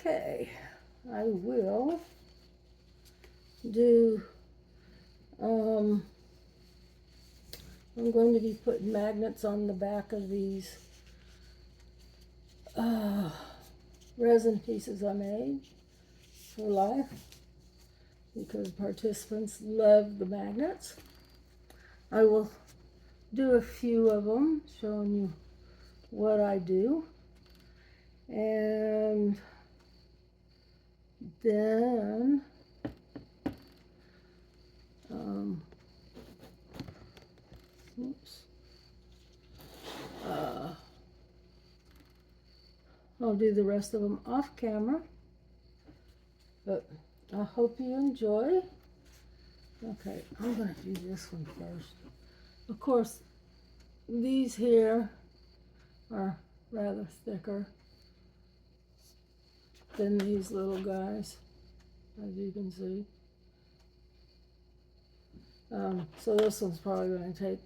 Okay, I will do, I'm going to be putting magnets on the back of these resin pieces I made for life because participants love the magnets. I will do a few of them showing you what I do, and then oops, I'll do the rest of them off camera, but I hope you enjoy. Okay, I'm going to do this one first. Of course, these here are rather thicker than these little guys, as you can see. So this one's probably going to take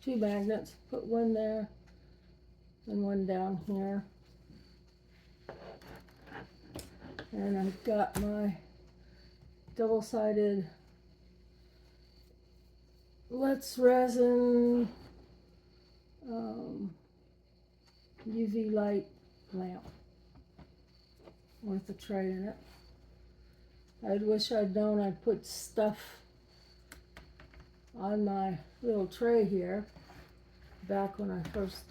2 magnets, put one there and one down here. And I've got my double-sided Let's Resin UV light lamp with a tray in it. I wish I'd known I'd put stuff on my little tray here back when I first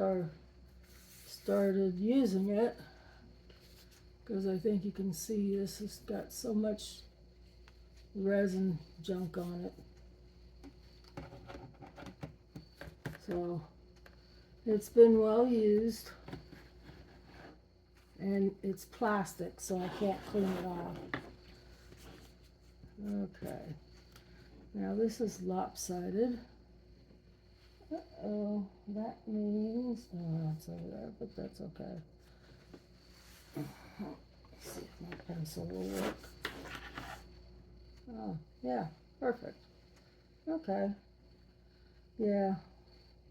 started using it, because I think you can see this has got so much resin junk on it. So it's been well used, and it's plastic, so I can't clean it off. Okay, now this is lopsided. Uh-oh, that means, oh, it's over there, but that's okay. Let's see if my pencil will work. Oh, yeah, perfect. Okay. Yeah,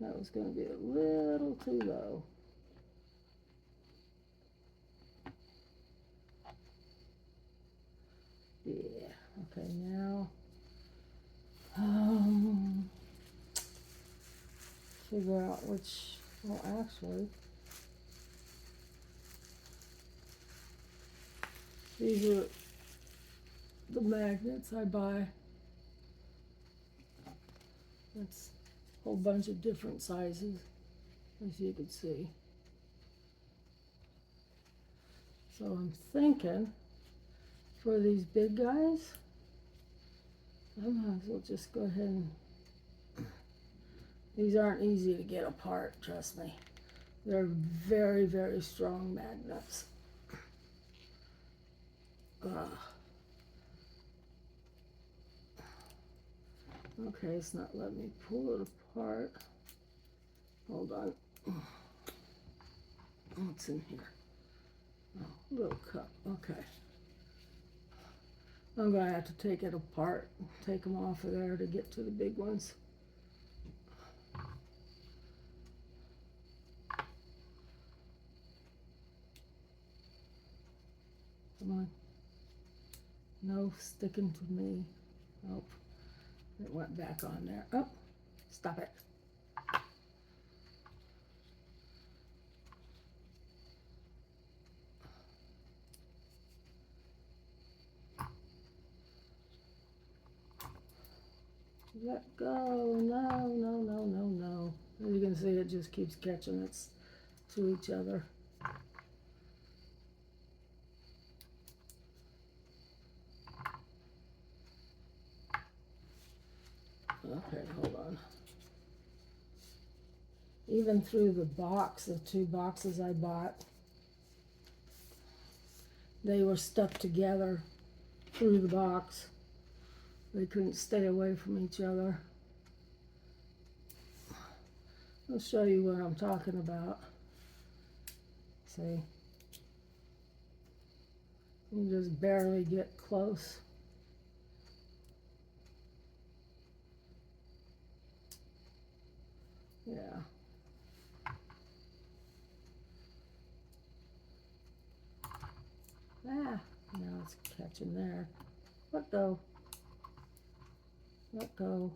that was going to be a little too low. Yeah, okay, now, figure out which, well, actually, these are the magnets I buy. That's a whole bunch of different sizes, as you can see. So I'm thinking for these big guys, I might as well just go ahead and, these aren't easy to get apart, trust me. They're very, very strong magnets. Okay, it's not letting me pull it apart. Hold on. What's in here? Oh, little cup. Okay. I'm going to have to take it apart, take them off of there to get to the big ones. Come on. No sticking to me. Oh, it went back on there. Oh, stop it. Let go. No, no, no, no, no. As you can see, it just keeps catching it to each other. Okay, hold on. Even through the box, the 2 boxes I bought, they were stuck together through the box. They couldn't stay away from each other. I'll show you what I'm talking about. See? You just barely get close. Yeah. Ah, now it's catching there. Let go. Let go.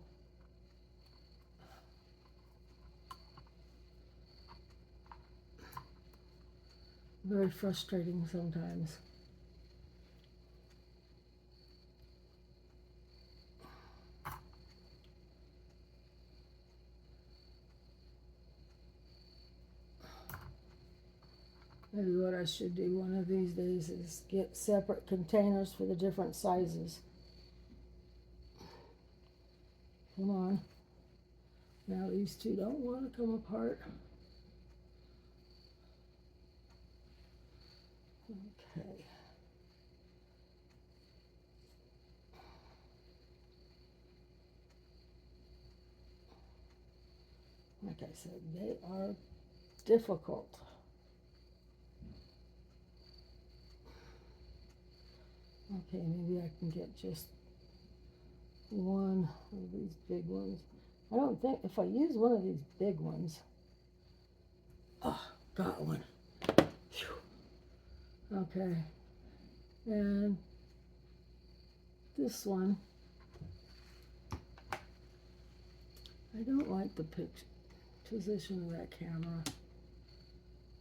Very frustrating sometimes. Maybe what I should do one of these days is get separate containers for the different sizes. Come on. Now these two don't want to come apart. Okay. Like I said, they are difficult. Okay, maybe I can get just one of these big ones. I don't think, if I use one of these big ones, oh, got one. Whew. Okay, and this one, I don't like the position of that camera.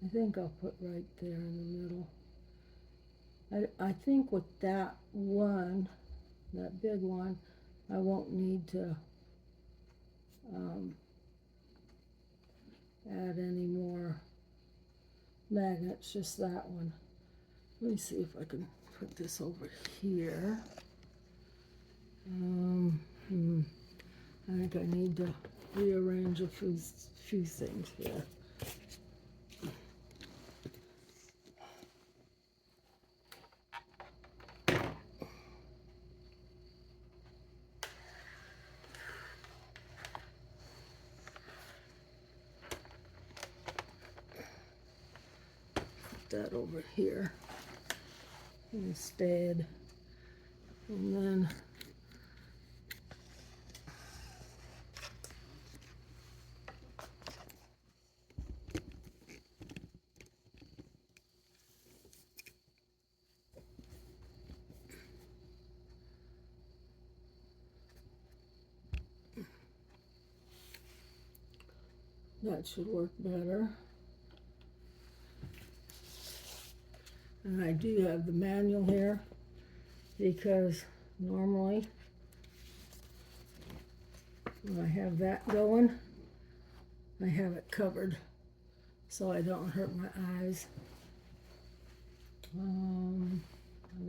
I think I'll put right there in the middle. I think with that one, that big one, I won't need to add any more magnets, just that one. Let me see if I can put this over here. I think I need to rearrange a few things here. That over here instead, and then that should work better. And I do have the manual here because normally when I have that going, I have it covered so I don't hurt my eyes. I'm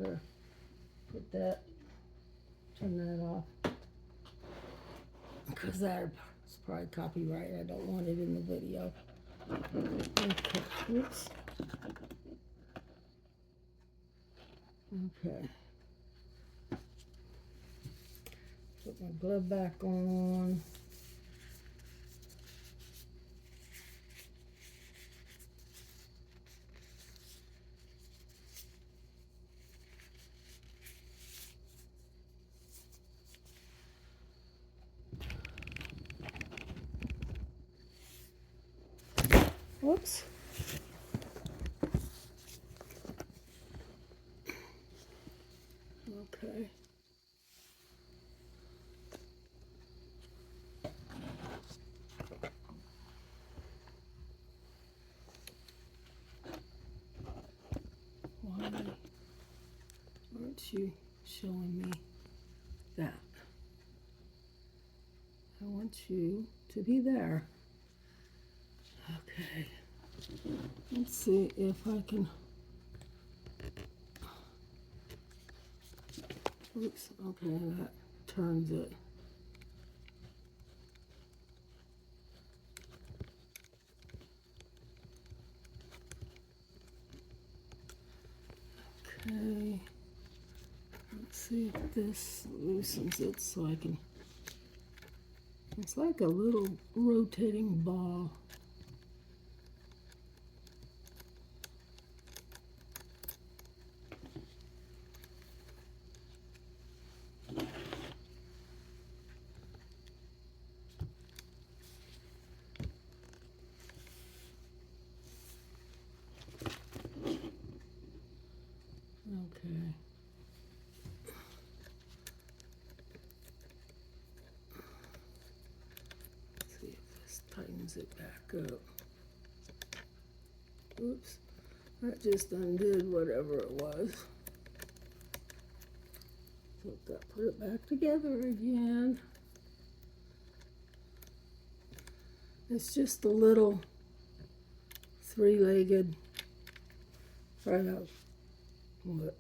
gonna put that, turn that off, because that's probably copyright. I don't want it in the video. Okay, oops. Okay. Put my glove back on. Whoops. Okay. Why aren't you showing me that? I want you to be there. Okay. Let's see if I can. Oops. Okay, that turns it. Okay. Let's see if this loosens it so I can. It's like a little rotating ball. just tightens it back up. Oops, that just undid whatever it was. So that put it back together again. It's just a little three-legged, probably about, what,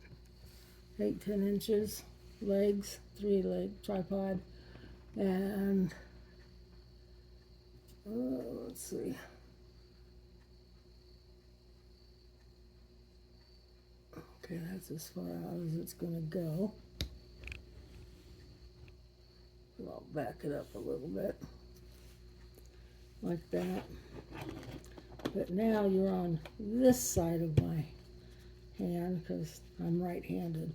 8-10 inches legs, 3-leg tripod, and let's see. Okay, that's as far out as it's going to go. I'll back it up a little bit, like that. But now you're on this side of my hand because I'm right-handed.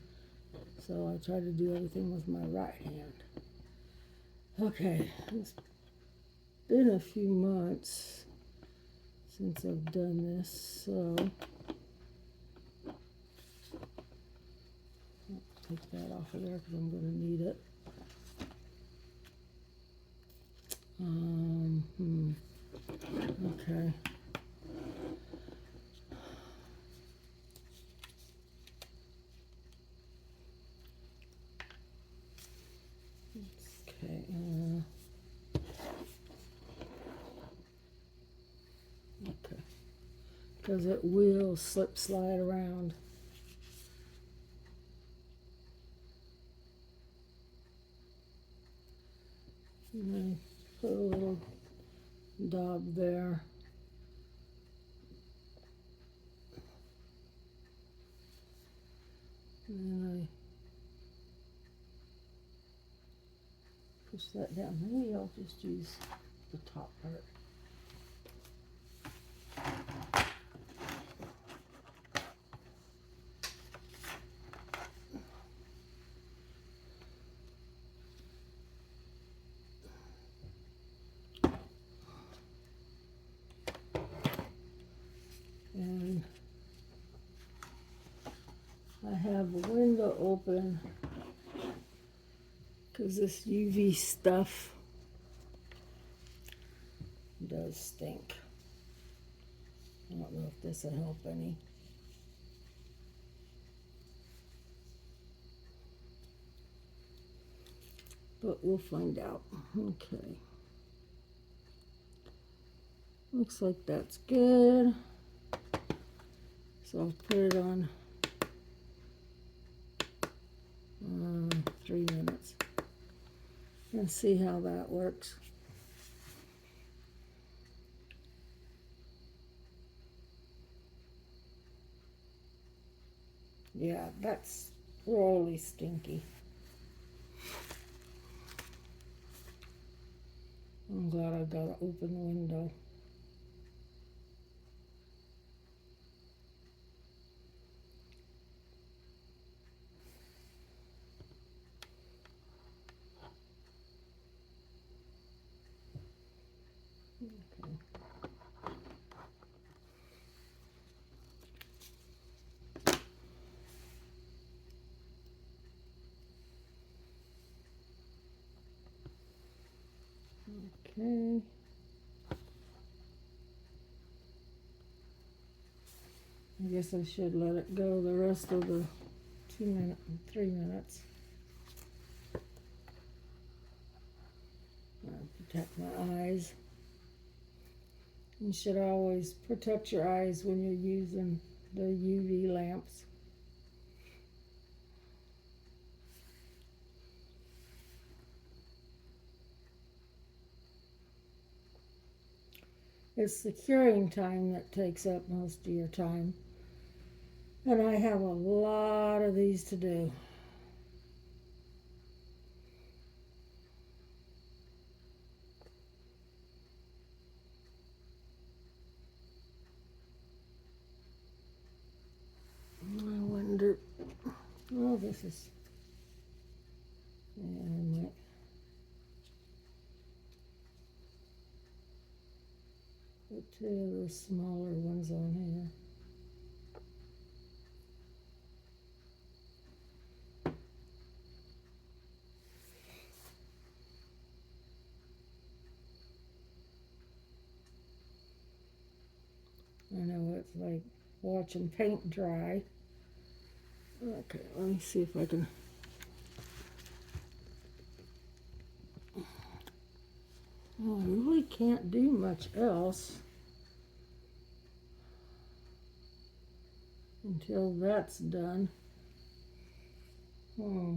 So I try to do everything with my right hand. Okay, it's been a few months since I've done this, so I'll take that off of there because I'm going to need it. Okay. Okay. Okay. Because it will slide around. And then put a little dab there. And then I push that down. Maybe I'll just use the top part. And I have a window open because this UV stuff does stink. I don't know if this will help any. But we'll find out. Okay. Looks like that's good. So I'll put it on 3 minutes and see how that works. Yeah, that's really stinky. I'm glad I got an open window. Okay. Okay. I guess I should let it go the rest of the 3 minutes. Protect my eyes. You should always protect your eyes when you're using the UV lamps. It's the curing time that takes up most of your time. And I have a lot of these to do. I wonder, oh, this is, yeah, I might put 2 of the smaller ones on here. I know it's like watching paint dry. Okay, let me see if I can. Oh, I really can't do much else until that's done. Hmm.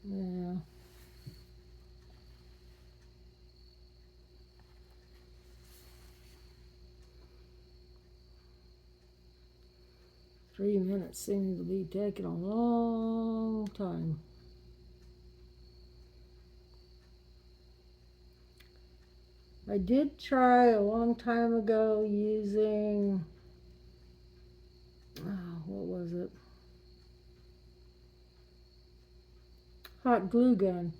Yeah. $3 seems to be taking a long time. I did try a long time ago using, what was it? Hot glue gun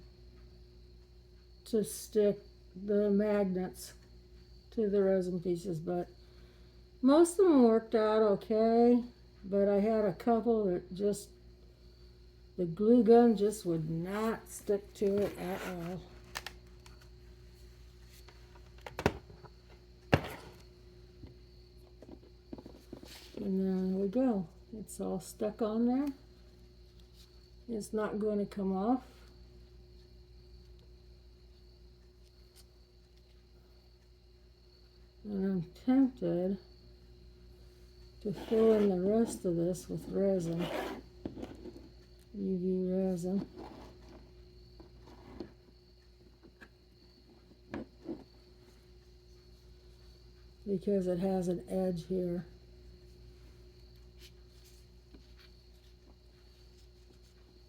to stick the magnets to the resin pieces, but most of them worked out okay. But I had a couple that just, the glue gun just would not stick to it at all. And there we go. It's all stuck on there. It's not going to come off. And I'm tempted to fill in the rest of this with resin, UV resin. Because it has an edge here.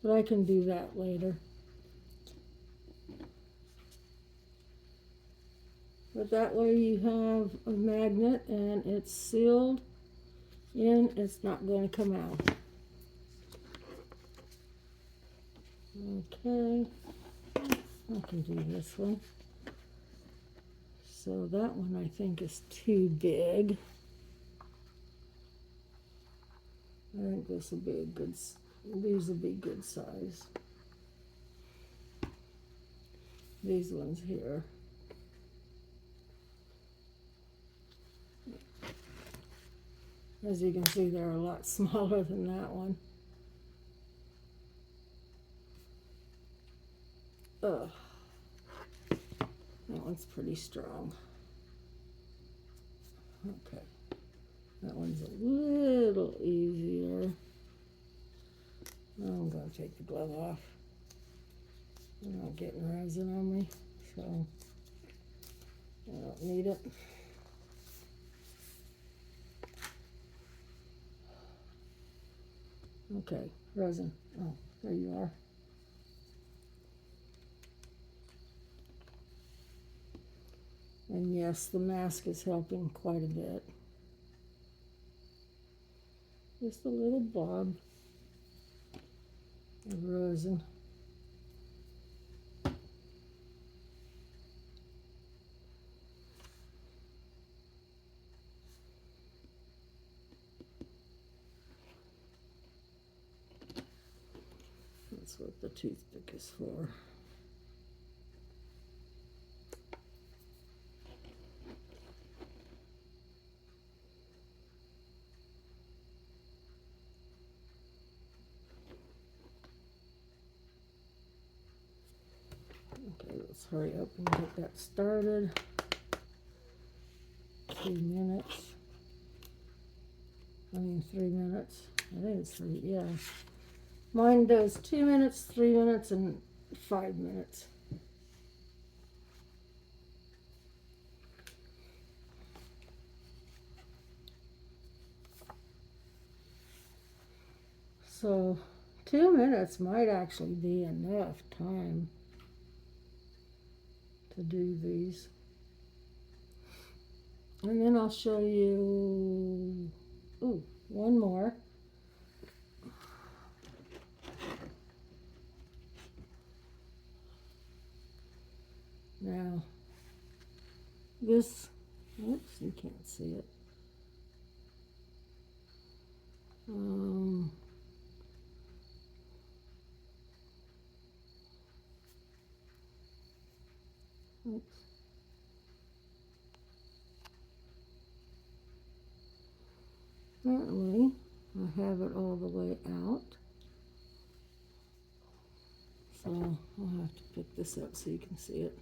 But I can do that later. But that way you have a magnet and it's sealed in, it's not going to come out. Okay, I can do this one. So that one I think is too big. I think this will be a good, these will be good size. These ones here. As you can see, they're a lot smaller than that one. Ugh. That one's pretty strong. Okay. That one's a little easier. I'm going to take the glove off. I'm not getting resin on me, so I don't need it. Okay, resin. Oh, there you are. And yes, the mask is helping quite a bit. Just a little blob of resin. That's what the toothpick is for. Okay, let's hurry up and get that started. 2 minutes. I mean 3 minutes. I think it's 3, yeah. Mine does 2 minutes, 3 minutes, and 5 minutes. So 2 minutes might actually be enough time to do these. And then I'll show you, one more. Now, this, oops, you can't see it. Oops. Apparently, I have it all the way out. So I'll have to pick this up so you can see it.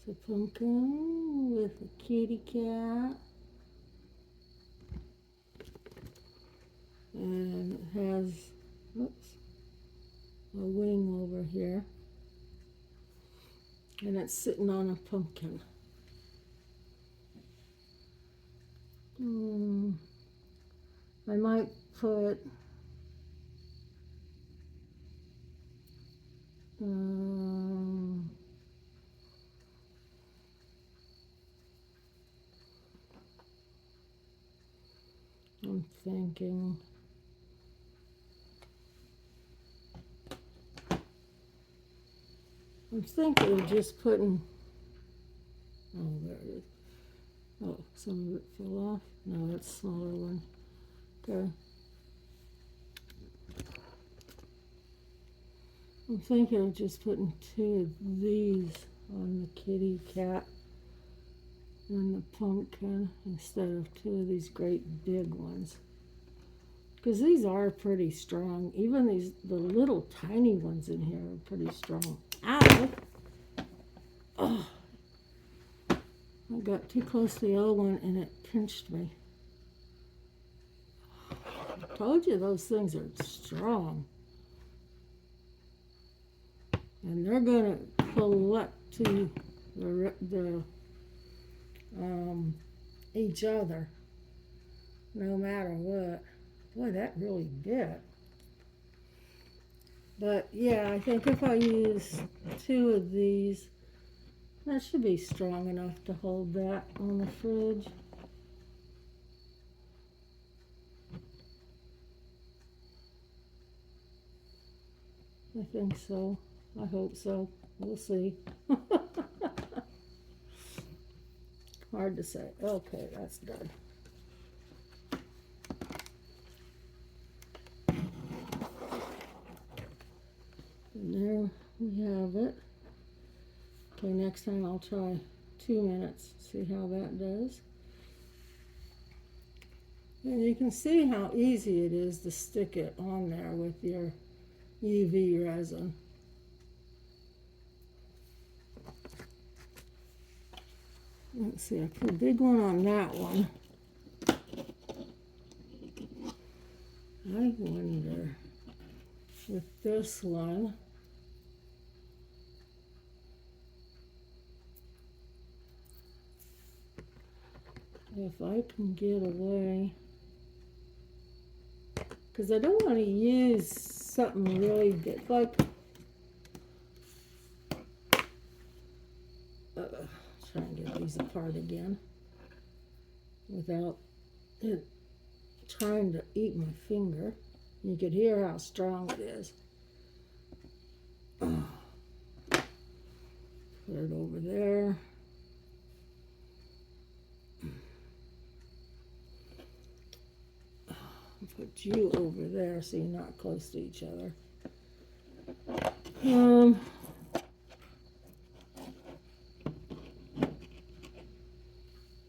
It's a pumpkin with a kitty cat. And it has, oops, a wing over here. And it's sitting on a pumpkin. I might put I'm thinking of just putting, oh, there it is. Oh, some of it fell off. No, that's a smaller one. Okay. I'm thinking of just putting 2 of these on the kitty cat and the pumpkin instead of 2 of these great big ones. Because these are pretty strong. Even the little tiny ones in here are pretty strong. Ow! Oh, I got too close to the other one and it pinched me. I told you those things are strong. And they're going to collect to each other no matter what. Boy, that really bit. But yeah, I think if I use 2 of these, that should be strong enough to hold that on the fridge. I think so. I hope so. We'll see. Hard to say. Okay, that's done. And there we have it. Okay, next time I'll try 2 minutes, see how that does. And you can see how easy it is to stick it on there with your UV resin. Let's see, I put a big one on that one. I wonder with this one, if I can get away, because I don't want to use something really big, like, try and get these apart again without it trying to eat my finger. You could hear how strong it is. Put it over there. Put you over there so you're not close to each other.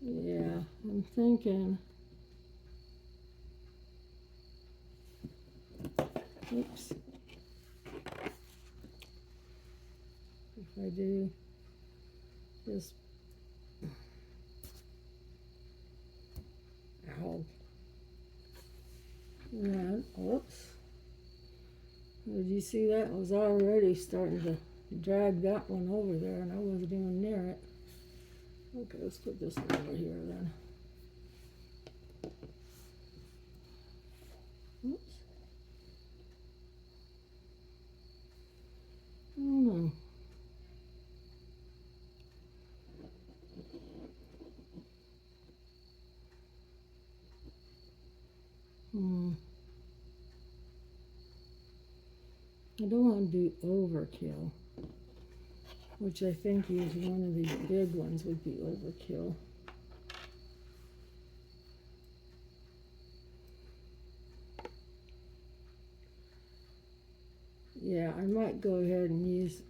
Yeah, I'm thinking. Oops. If I do just, ow. And, oops. Did you see that? I was already starting to drag that one over there and I wasn't even near it. Okay, let's put this one over here then. Oops. Oh no. I don't want to do overkill, which I think is one of these big ones would be overkill. Yeah, I might go ahead and use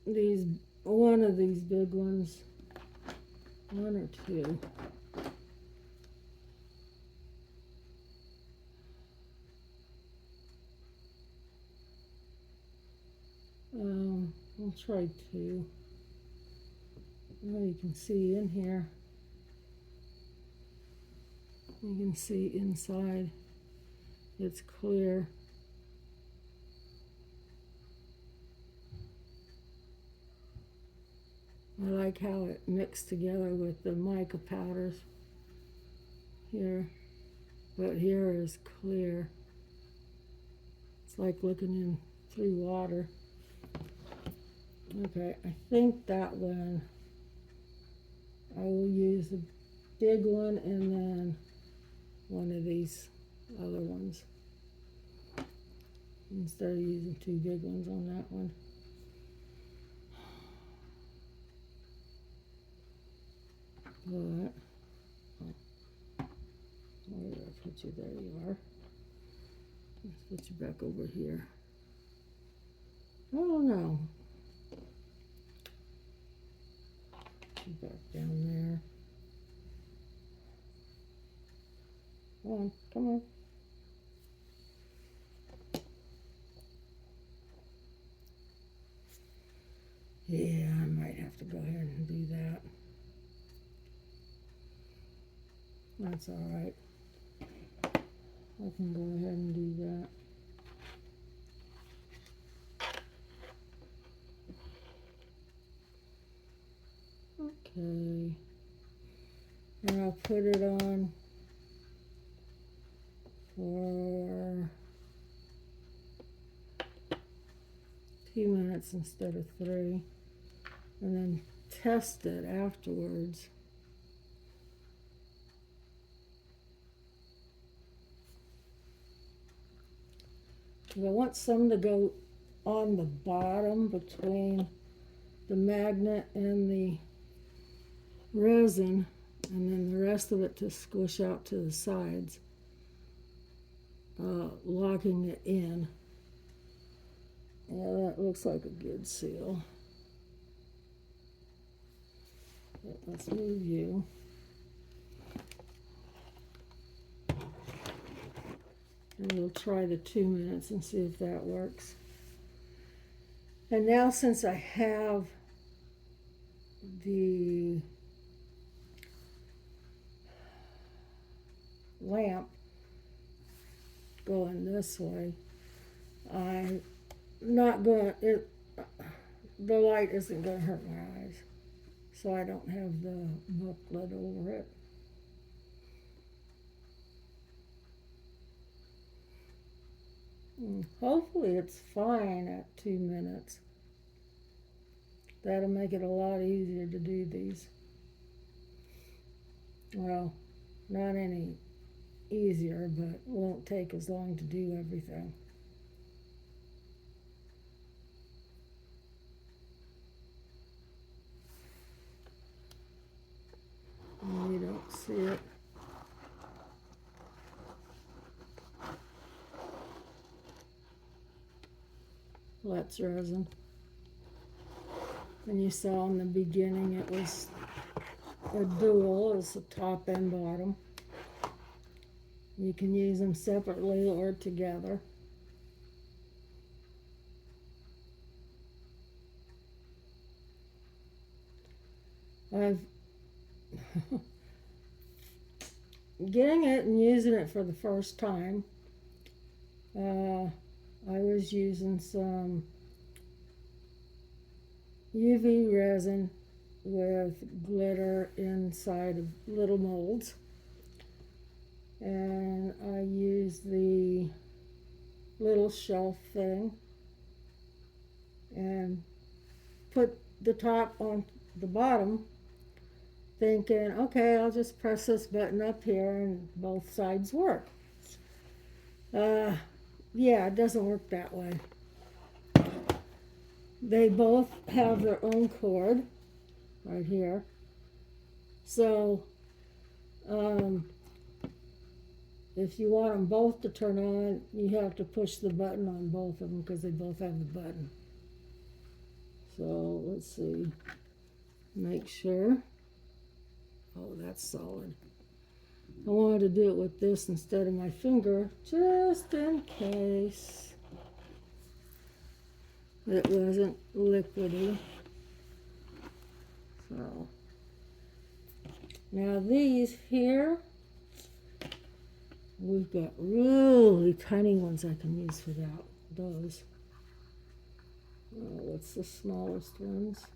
these, one of these big ones, one or two. I'll try two. Now you can see in here. You can see inside. It's clear. I like how it mixed together with the mica powders here. But here is clear. It's like looking in through water. Okay, I think that one I will use the big one and then one of these other ones instead of using two big ones on that one. But where did I put you? There you are. Let's put you back over here. Oh no. Put you back down there. Come on. Yeah, I might have to go ahead and do that. That's all right. I can go ahead and do that. Okay. And I'll put it on for 2 minutes instead of 3. And then test it afterwards. I want some to go on the bottom between the magnet and the resin, and then the rest of it to squish out to the sides, locking it in. Yeah, that looks like a good seal. Let's move you. And we'll try the 2 minutes and see if that works. And now since I have the lamp going this way, I'm not going to, the light isn't going to hurt my eyes. So I don't have the booklet over it. Hopefully it's fine at 2 minutes. That'll make it a lot easier to do these. Well, not any easier, but it won't take as long to do everything. You don't see it. That's resin. And you saw in the beginning it was a dual, it's the top and bottom. You can use them separately or together. I've getting it and using it for the first time. I was using some UV resin with glitter inside of little molds, and I used the little shelf thing and put the top on the bottom, thinking, okay, I'll just press this button up here and both sides work. Yeah, it doesn't work that way. They both have their own cord right here. So, if you want them both to turn on, you have to push the button on both of them because they both have the button. So let's see, make sure. Oh, that's solid. I wanted to do it with this instead of my finger, just in case it wasn't liquidy. So now these here, we've got really tiny ones I can use for those. What's the smallest ones?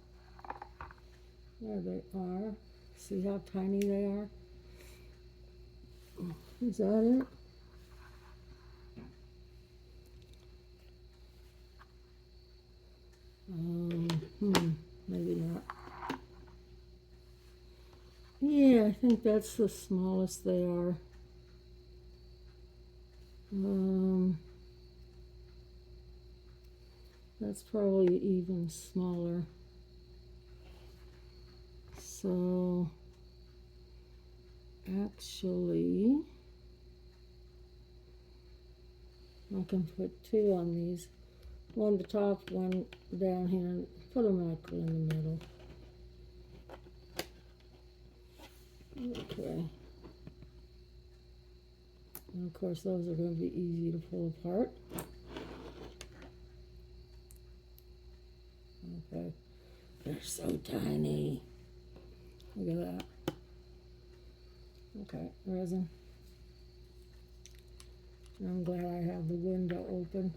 There they are. See how tiny they are? Is that it? Maybe not. Yeah, I think that's the smallest they are. That's probably even smaller. So, actually, I can put two on these. One at the top, one down here, and put them actually in the middle. Okay. And of course, those are going to be easy to pull apart. Okay. They're so tiny. Look at that. Okay, resin. I'm glad I have the window open.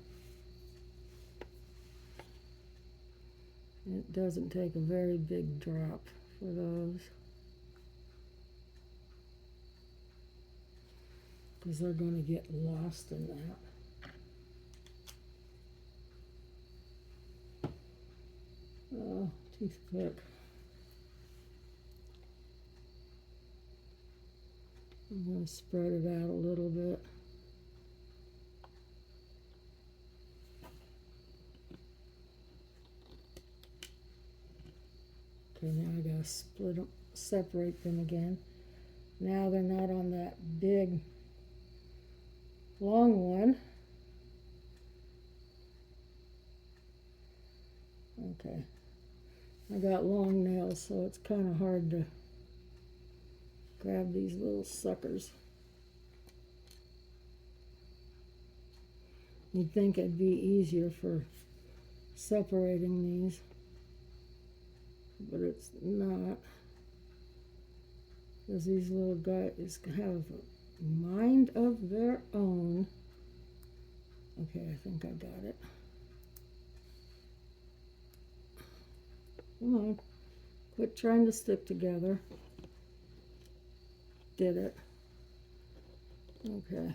It doesn't take a very big drop for those, because they're going to get lost in that. Oh, toothpick. I'm going to spread it out a little bit. Okay, now I got to split them, separate them again. Now they're not on that big, long one. Okay. I got long nails, so it's kind of hard to grab these little suckers. You'd think it'd be easier for separating these, but it's not, because these little guys have a mind of their own. Okay, I think I got it. Come on, quit trying to stick together. Did it. Okay.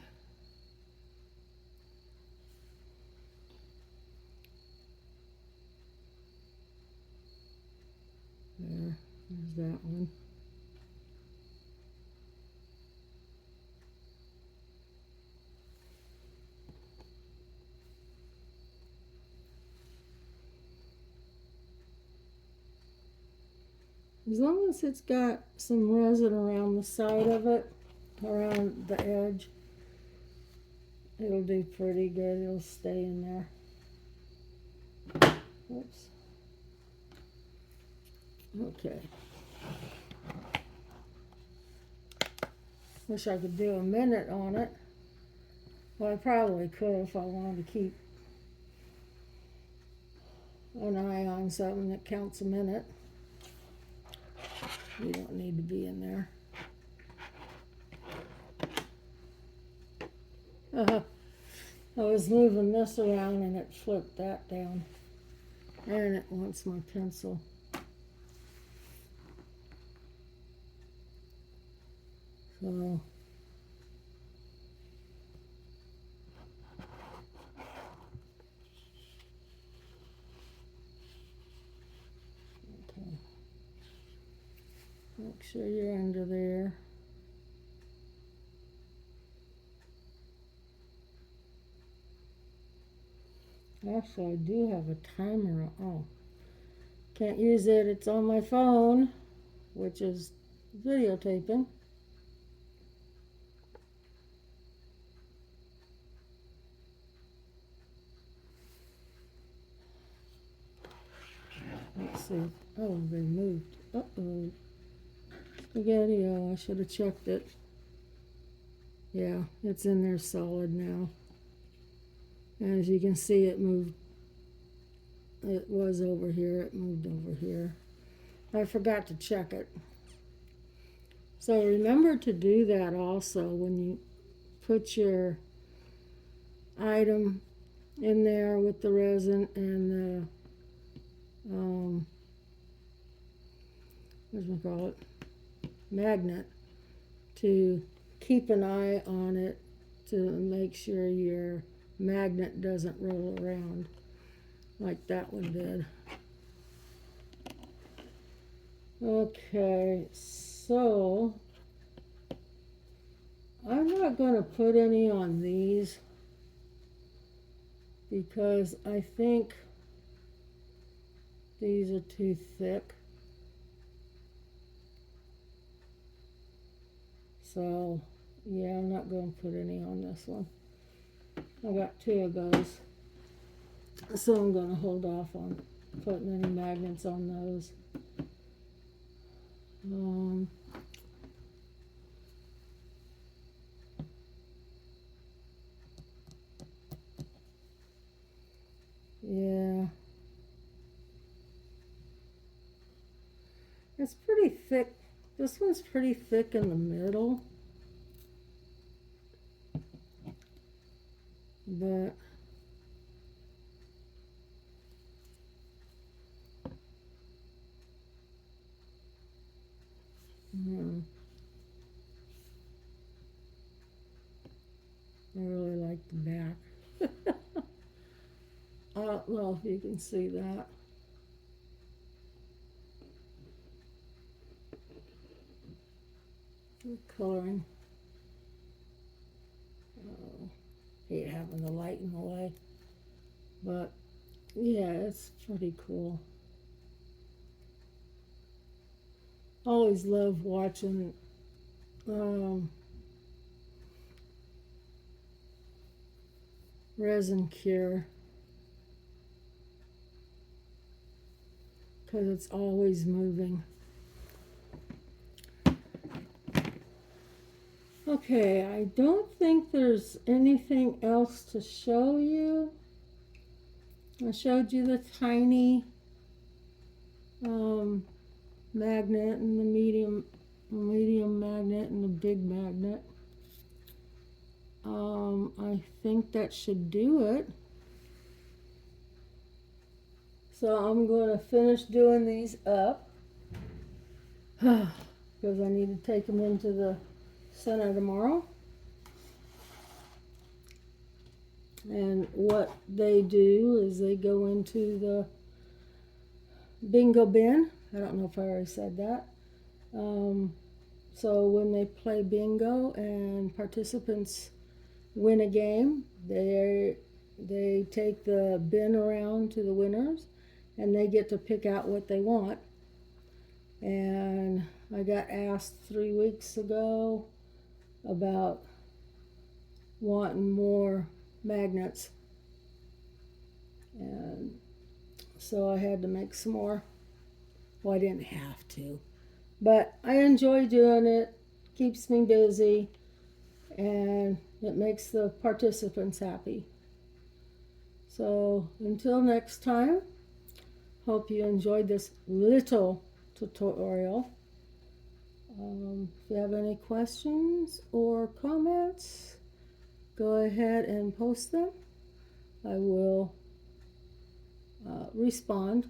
There's that one. As long as it's got some resin around the side of it, around the edge, it'll do pretty good. It'll stay in there. Oops. Okay. Wish I could do a minute on it. Well, I probably could if I wanted to keep an eye on something that counts a minute. You don't need to be in there. I was moving this around and it flipped that down. And it wants my pencil. So okay. Make sure you're under there. Actually, I do have a timer. Oh, can't use it. It's on my phone, which is videotaping. see. Oh, removed. Uh-oh. Spaghetti-O. I should have checked it. Yeah, it's in there solid now. And as you can see, it moved. It was over here. It moved over here. I forgot to check it. So remember to do that also when you put your item in there with the resin and the whatchamacallit, magnet, to keep an eye on it to make sure your magnet doesn't roll around like that one did. Okay, so I'm not going to put any on these because I think these are too thick. So, yeah, I'm not going to put any on this one. I got 2 of those. So I'm going to hold off on putting any magnets on those. Yeah. It's pretty thick. This one's pretty thick in the middle. But I really like the back. I don't know if you can see that. The coloring. Oh, hate having the light in the way. But yeah, it's pretty cool. Always love watching resin cure because it's always moving. Okay, I don't think there's anything else to show you. I showed you the tiny magnet and the medium magnet and the big magnet. I think that should do it. So I'm going to finish doing these up because I need to take them into the center tomorrow. And what they do is they go into the bingo bin. I don't know if I already said that. So when they play bingo and participants win a game, they take the bin around to the winners and they get to pick out what they want. And I got asked 3 weeks ago about wanting more magnets, and so I had to make some more. Well, I didn't have to, but I enjoy doing it. Keeps me busy and it makes the participants happy. So until next time, hope you enjoyed this little tutorial. If you have any questions or comments, go ahead and post them. I will respond.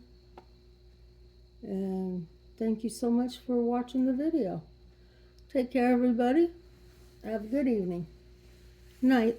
And thank you so much for watching the video. Take care, everybody. Have a good evening. Night.